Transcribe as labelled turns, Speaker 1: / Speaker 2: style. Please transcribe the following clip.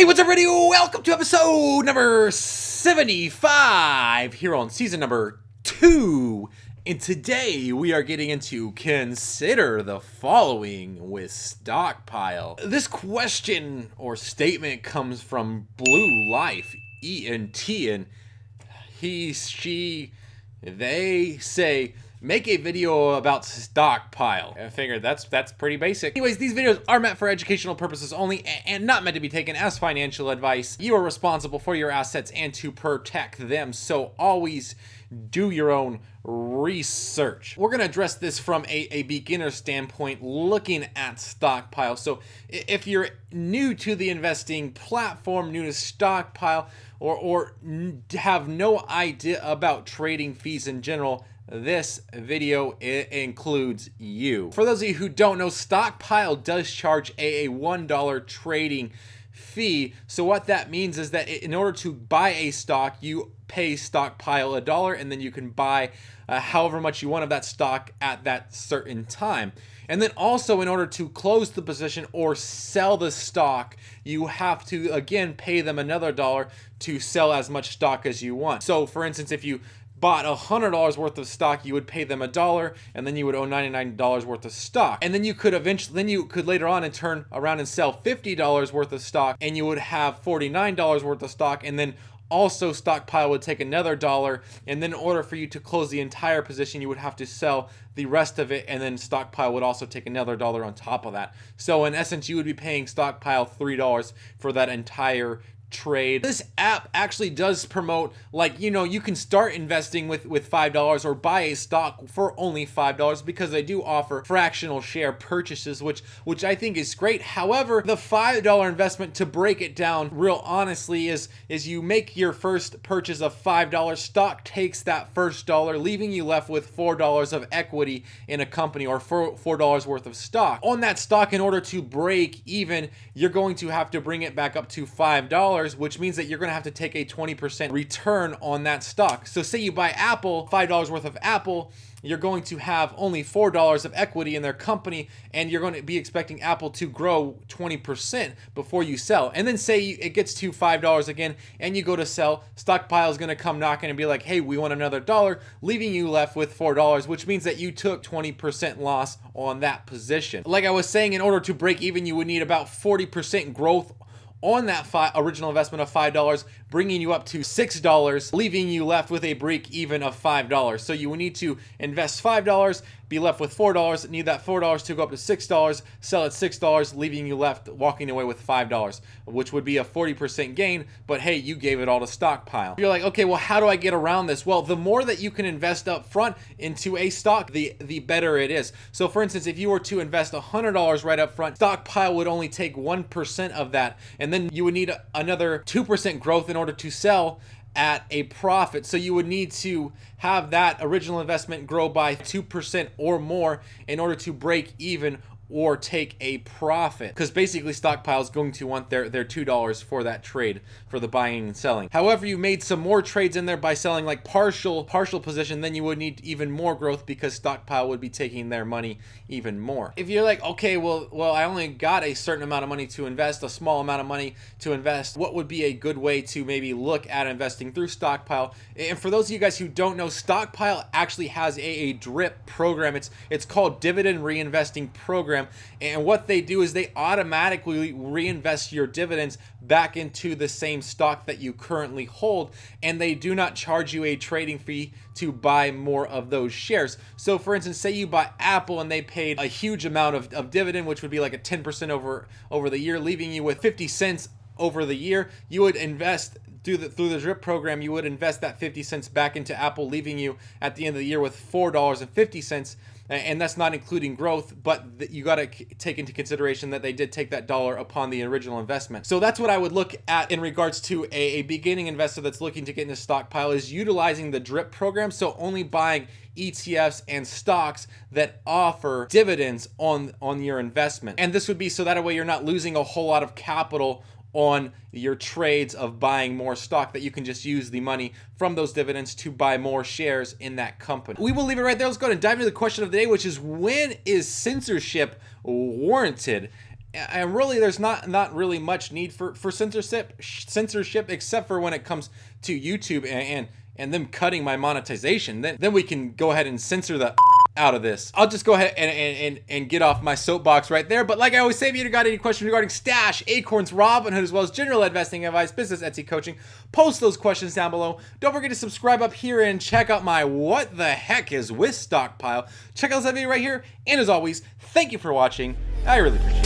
Speaker 1: Hey, what's up, everybody? Welcome to episode number 75 here on season number 2. And today we are getting into consider the following with Stockpile. This question or statement comes from Blue Life ENT, and he, she, they say, make a video about Stockpile. I figured that's pretty basic. Anyways, these videos are meant for educational purposes only and not meant to be taken as financial advice. You are responsible for your assets and to protect them, so always do your own research. We're gonna address this from a beginner standpoint, looking at Stockpile. So if you're new to the investing platform, new to Stockpile, or have no idea about trading fees in general, this video includes you. For those of you who don't know, Stockpile does charge a $1 trading fee. So what that means is that in order to buy a stock, you pay Stockpile $1, and then you can buy however much you want of that stock at that certain time. And then also, in order to close the position or sell the stock, you have to again pay them another $1 to sell as much stock as you want. So for instance, if you bought $100 worth of stock, you would pay them $1, and then you would owe $99 worth of stock. And then you could later on and turn around and sell $50 worth of stock, and you would have $49 worth of stock, and then also Stockpile would take another $1, and then in order for you to close the entire position, you would have to sell the rest of it, and then Stockpile would also take another $1 on top of that. So in essence, you would be paying Stockpile $3 for that entire trade. This app actually does promote, like, you can start investing with $5 or buy a stock for only $5 because they do offer fractional share purchases, which I think is great. However, the $5 investment, to break it down real honestly, is you make your first purchase of $5, stock takes that first $1, leaving you left with $4 of equity in a company, or $4 worth of stock. On that stock, in order to break even, you're going to have to bring it back up to $5, which means that you're going to have to take a 20% return on that stock. So say you buy Apple, $5 worth of Apple, you're going to have only $4 of equity in their company, and you're going to be expecting Apple to grow 20% before you sell. And then say it gets to $5 again, and you go to sell, Stockpile is going to come knocking and be like, hey, we want another $1, leaving you left with $4, which means that you took 20% loss on that position. Like I was saying, in order to break even, you would need about 40% growth on that original investment of $5, bringing you up to $6, leaving you left with a break even of $5. So you will need to invest $5, be left with $4, need that $4 to go up to $6, sell at $6, leaving you left walking away with $5, which would be a 40% gain, but hey, you gave it all to Stockpile. You're like, okay, well, how do I get around this? Well, the more that you can invest up front into a stock, the better it is. So for instance, if you were to invest $100 right up front, Stockpile would only take 1% of that, and then you would need another 2% growth in order to sell at a profit. So you would need to have that original investment grow by 2% or more in order to break even or take a profit, because basically Stockpile is going to want their $2 for that trade, for the buying and selling. However, you made some more trades in there by selling like partial position, then you would need even more growth because Stockpile would be taking their money even more. If you're like, okay, well I only got a certain amount of money to invest, a small amount of money to invest, what would be a good way to maybe look at investing through Stockpile? And for those of you guys who don't know, Stockpile actually has a DRIP program. It's called Dividend Reinvesting Program. And what they do is they automatically reinvest your dividends back into the same stock that you currently hold, and they do not charge you a trading fee to buy more of those shares. So for instance, say you buy Apple and they paid a huge amount of dividend, which would be like a 10% over the year, leaving you with 50 cents over the year. You would invest through the DRIP program, you would invest that 50 cents back into Apple, leaving you at the end of the year with $4.50. And that's not including growth, but you got to take into consideration that they did take that $1 upon the original investment. So that's what I would look at in regards to a beginning investor that's looking to get into Stockpile, is utilizing the DRIP program. So only buying ETFs and stocks that offer dividends on your investment. And this would be so that way you're not losing a whole lot of capital on your trades of buying more stock, that you can just use the money from those dividends to buy more shares in that company. We will leave it right there. Let's go ahead and dive into the question of the day, which is, when is censorship warranted? And really, there's not really much need for censorship, except for when it comes to YouTube and them cutting my monetization. Then we can go ahead and censor the out of this. I'll just go ahead and get off my soapbox right there. But like I always say, if you got any questions regarding Stash, Acorns, Robinhood, as well as general investing advice, business, Etsy coaching, post those questions down below. Don't forget to subscribe up here and check out my What the Heck is with Stockpile. Check out that video right here. And as always, thank you for watching. I really appreciate it.